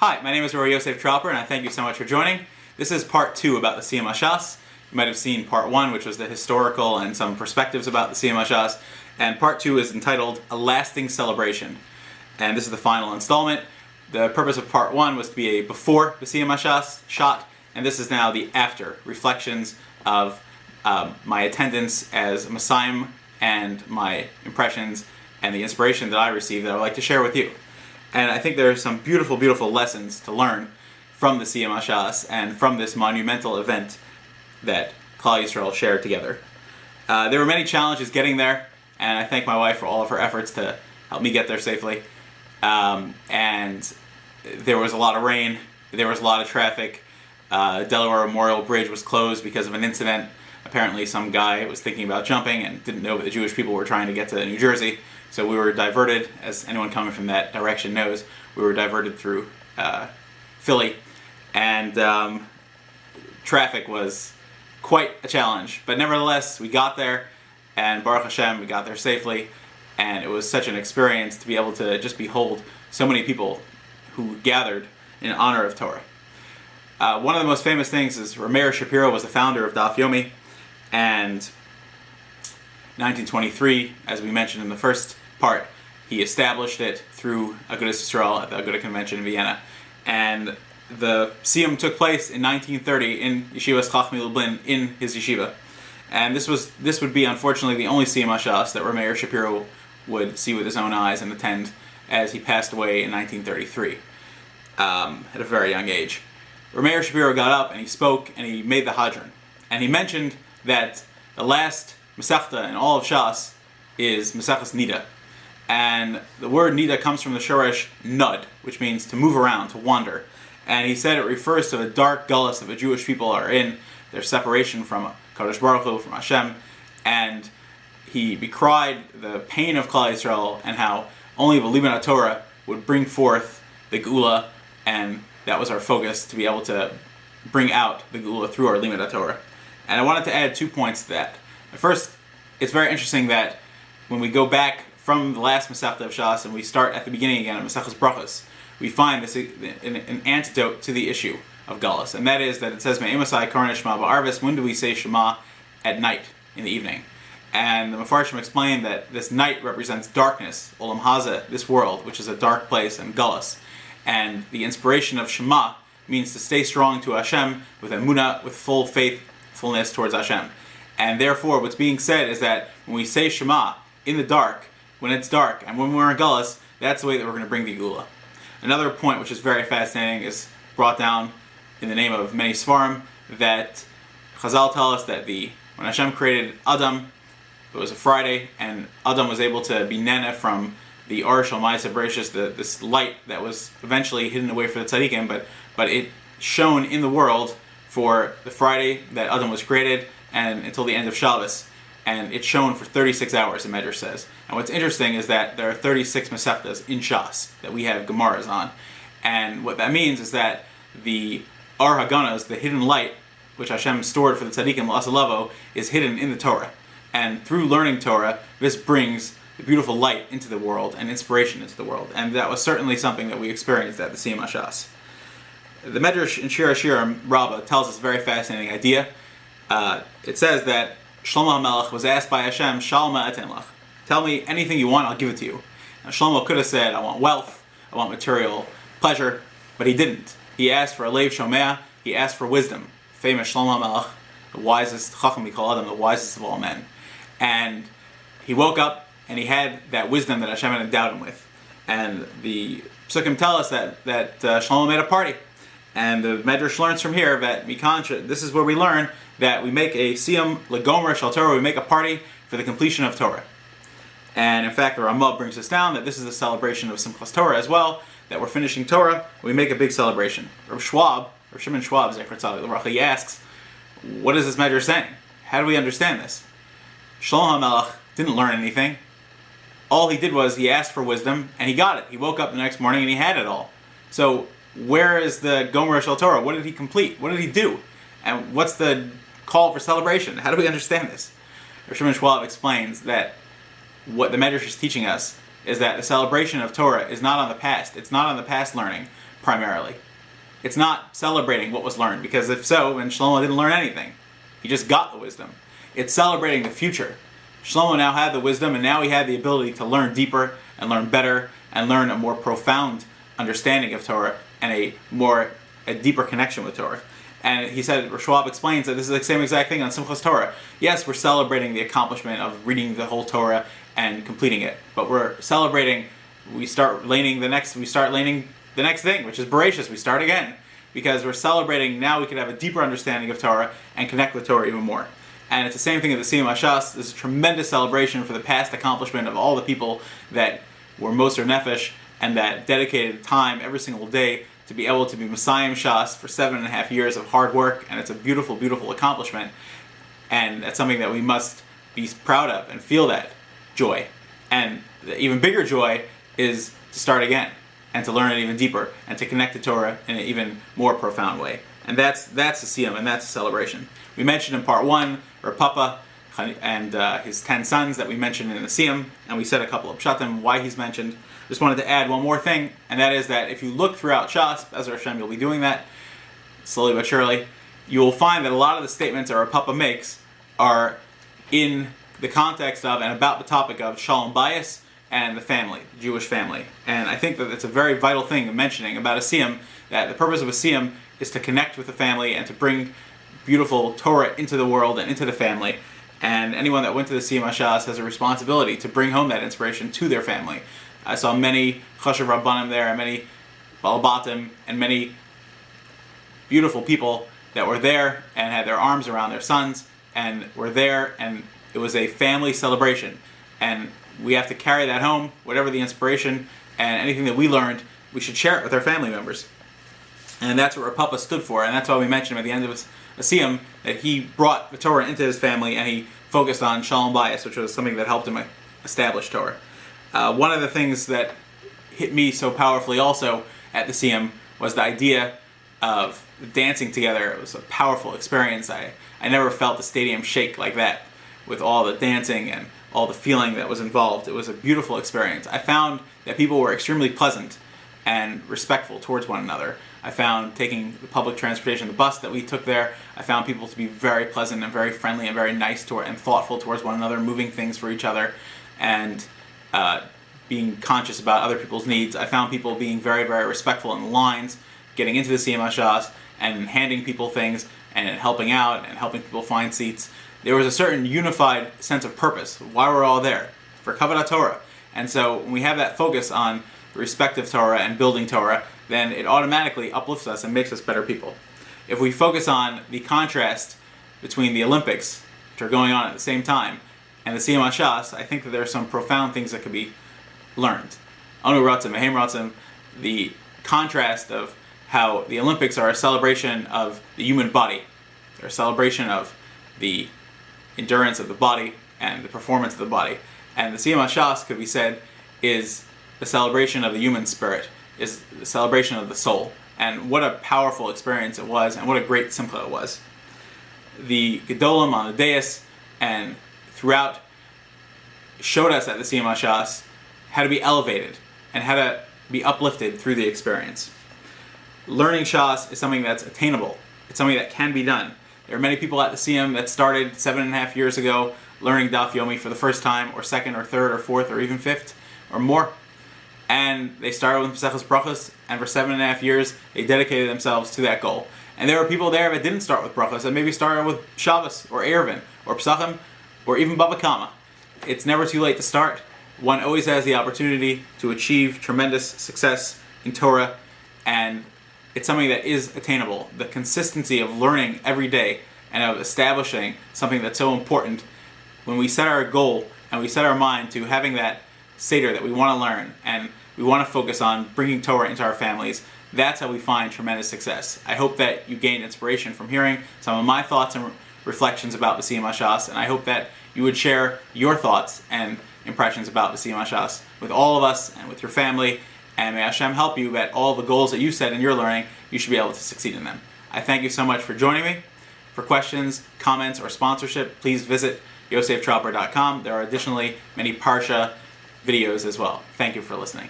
Hi, my name is Rabbi Yosef Tropper, and I thank you so much for joining. This is part 2 about the Siyum HaShas. You might have seen part 1, which was the historical and some perspectives about the Siyum HaShas, and part 2 is entitled A Lasting Celebration. And this is the final installment. The purpose of part 1 was to be a before the Siyum HaShas shot, and this is now the after reflections of my attendance as a Messiah and my impressions and the inspiration that I received that I would like to share with you. And I think there are some beautiful, beautiful lessons to learn from the Siyum HaShas and from this monumental event that Klal Yisrael shared together. There were many challenges getting there, and I thank my wife for all of her efforts to help me get there safely. And there was a lot of rain, there was a lot of traffic. Delaware Memorial Bridge was closed because of an incident. Apparently some guy was thinking about jumping and didn't know that the Jewish people were trying to get to New Jersey. So we were diverted, as anyone coming from that direction knows, we were diverted through Philly. And traffic was quite a challenge. But nevertheless, we got there, and Baruch Hashem, we got there safely. And it was such an experience to be able to just behold so many people who gathered in honor of Torah. One of the most famous things is Meir Shapiro was the founder of Daf Yomi, and 1923, as we mentioned in the first part, he established it through Agudas Yisrael at the Aguda Convention in Vienna. And the Siyum took place in 1930 in Yeshivas Chachmei Lublin in his yeshiva. And this would be, unfortunately, the only Siyum HaShas that Meir Shapiro would see with his own eyes and attend, as he passed away in 1933 at a very young age. Meir Shapiro got up and he spoke and he made the Hadron. And he mentioned that the last Masechta in all of Shas is Maseches Nida. And the word Nida comes from the Shoresh Nud, which means to move around, to wander. And he said it refers to the dark gullus that the Jewish people are in, their separation from Kadosh Baruch Hu, from Hashem. And he decried the pain of Klal Yisrael and how only the Limud Torah would bring forth the Geula, and that was our focus, to be able to bring out the Geula through our Limud Torah. And I wanted to add 2 points to that. First, it's very interesting that when we go back from the last Masechta of Shas and we start at the beginning again at Maseches Brachos, we find this an antidote to the issue of Galus, and that is that it says Me'emasai Karna Shema Ba'arvis. When do we say Shema? At night, in the evening. And the Mefarshim explained that this night represents darkness, Olam Haza, this world, which is a dark place, and Galus. And the inspiration of Shema means to stay strong to Hashem with emunah, with full faithfulness towards Hashem. And therefore, what's being said is that when we say Shema in the dark, when it's dark, and when we're in Galus, that's the way that we're going to bring the Geula. Another point which is very fascinating is brought down in the name of many Svarim, that Chazal tell us that when Hashem created Adam, it was a Friday, and Adam was able to be nena from the Or Shel Ma'aseh Bereshis, this light that was eventually hidden away for the tzaddikim, but it shone in the world for the Friday that Adam was created and until the end of Shabbos. And it shone for 36 hours, the Medrash says. And what's interesting is that there are 36 Masechtas in Shas that we have Gemaras on. And what that means is that the Ar Haganas, the hidden light, which Hashem stored for the tzaddikim, L'Asalevo, is hidden in the Torah. And through learning Torah, this brings the beautiful light into the world and inspiration into the world. And that was certainly something that we experienced at the Siyum HaShas. The Medrash in Shir HaShirim Rabbah tells us a very fascinating idea. It says that Shlomo HaMelech was asked by Hashem, Shalma eten lach. Tell me anything you want, I'll give it to you. Now Shlomo could have said, I want wealth, I want material pleasure, but he didn't. He asked for a leiv shomea, he asked for wisdom. Famous Shlomo HaMelech, the wisest, Chacham Mikol Adam, the wisest of all men. And he woke up and he had that wisdom that Hashem had endowed him with. And the Psukim tell us that Shlomo made a party. And the Medrash learns from here that this is where we learn that we make a Siyum Legomer Shal Torah, we make a party for the completion of Torah. And in fact, the Ramah brings us down that this is a celebration of Simchas Torah as well, that we're finishing Torah, we make a big celebration. Rav Shimon Schwab, Zecher Tzaddik L'Bracha, he asks, what is this Medrash saying? How do we understand this? Shlomo HaMelech didn't learn anything. All he did was he asked for wisdom, and he got it. He woke up the next morning and he had it all. So where is the Gomer Shel Torah? What did he complete? What did he do? And what's the call for celebration? How do we understand this? Rav Shimon Schwab explains that what the Medrash is teaching us is that the celebration of Torah is not on the past. It's not on the past learning, primarily. It's not celebrating what was learned, because if so, then Shlomo didn't learn anything. He just got the wisdom. It's celebrating the future. Shlomo now had the wisdom, and now he had the ability to learn deeper and learn better and learn a more profound understanding of Torah and a deeper connection with Torah. And he said, Schwab explains that this is the same exact thing on Simchas Torah. Yes, we're celebrating the accomplishment of reading the whole Torah and completing it, but we're celebrating. We start laning the next thing, which is Bereshis. We start again, because we're celebrating. Now we can have a deeper understanding of Torah and connect with Torah even more. And it's the same thing at the Siyum HaShas. This is a tremendous celebration for the past accomplishment of all the people that were Moser Nefesh and that dedicated time every single day to be able to be Siyum HaShas for 7.5 years of hard work. And it's a beautiful, beautiful accomplishment. And that's something that we must be proud of and feel that joy. And the even bigger joy is to start again and to learn it even deeper and to connect to Torah in an even more profound way. And that's the Siyum, and that's a celebration. We mentioned in part 1 Rav Papa and his 10 sons that we mentioned in the Siyum, and we said a couple of pshatim why he's mentioned. Just wanted to add one more thing, and that is that if you look throughout Shas, Be'ezer Hashem, you'll be doing that slowly but surely, you will find that a lot of the statements that Rav Papa makes are in the context of and about the topic of Shalom Bayis and the family, the Jewish family. And I think that it's a very vital thing mentioning about a Siyum, that the purpose of a Siyum is to connect with the family and to bring beautiful Torah into the world and into the family. And anyone that went to the Siyum HaShas has a responsibility to bring home that inspiration to their family. I saw many Chashav Rabbanim there, and many Balabatim, and many beautiful people that were there and had their arms around their sons and were there, and it was a family celebration. And we have to carry that home, whatever the inspiration and anything that we learned, we should share it with our family members. And that's what Rav Papa stood for, and that's why we mentioned him at the end of a Siyum, that he brought the Torah into his family and he focused on Shalom Bayis, which was something that helped him establish Torah. One of the things that hit me so powerfully also at the Siyum was the idea of dancing together. It was a powerful experience. I never felt the stadium shake like that with all the dancing and all the feeling that was involved. It was a beautiful experience. I found that people were extremely pleasant and respectful towards one another. I found taking the public transportation, the bus that we took there, I found people to be very pleasant and very friendly and very nice and thoughtful towards one another, moving things for each other, and being conscious about other people's needs. I found people being very, very respectful in the lines, getting into the Siyum HaShas and handing people things and helping out and helping people find seats. There was a certain unified sense of purpose. Why we're all there? For Kavod Torah. And so when we have that focus on the respect of Torah and building Torah, then it automatically uplifts us and makes us better people. If we focus on the contrast between the Olympics, which are going on at the same time, and the Siyum HaShas, I think that there are some profound things that could be learned. Anu Ratzim, Mehem Ratzim, the contrast of how the Olympics are a celebration of the human body. They're a celebration of the endurance of the body and the performance of the body. And the Siyum HaShas, could be said, is the celebration of the human spirit, is the celebration of the soul. And what a powerful experience it was, and what a great simcha it was. The Gedolim on the dais and throughout showed us at the Siyum HaShas how to be elevated and how to be uplifted through the experience. Learning Shas is something that's attainable. It's something that can be done. There are many people at the Siyum that started 7.5 years ago learning Daf Yomi for the first time, or second, or third, or fourth, or even fifth, or more. And they started with Maseches Brachos, and for 7.5 years, they dedicated themselves to that goal. And there were people there that didn't start with Brachos, that maybe started with Shabbos, or Erevin, or Pesachim, or even Bava Kama. It's never too late to start. One always has the opportunity to achieve tremendous success in Torah, and it's something that is attainable. The consistency of learning every day and of establishing something that's so important. When we set our goal and we set our mind to having that Seder that we want to learn and we want to focus on bringing Torah into our families, that's how we find tremendous success. I hope that you gain inspiration from hearing some of my thoughts and reflections about the Siyum HaShas, and I hope that you would share your thoughts and impressions about the Siyum HaShas with all of us and with your family, and may Hashem help you that all the goals that you set in your learning, you should be able to succeed in them. I thank you so much for joining me. For questions, comments, or sponsorship, please visit yoseftropper.com. There are additionally many Parsha videos as well. Thank you for listening.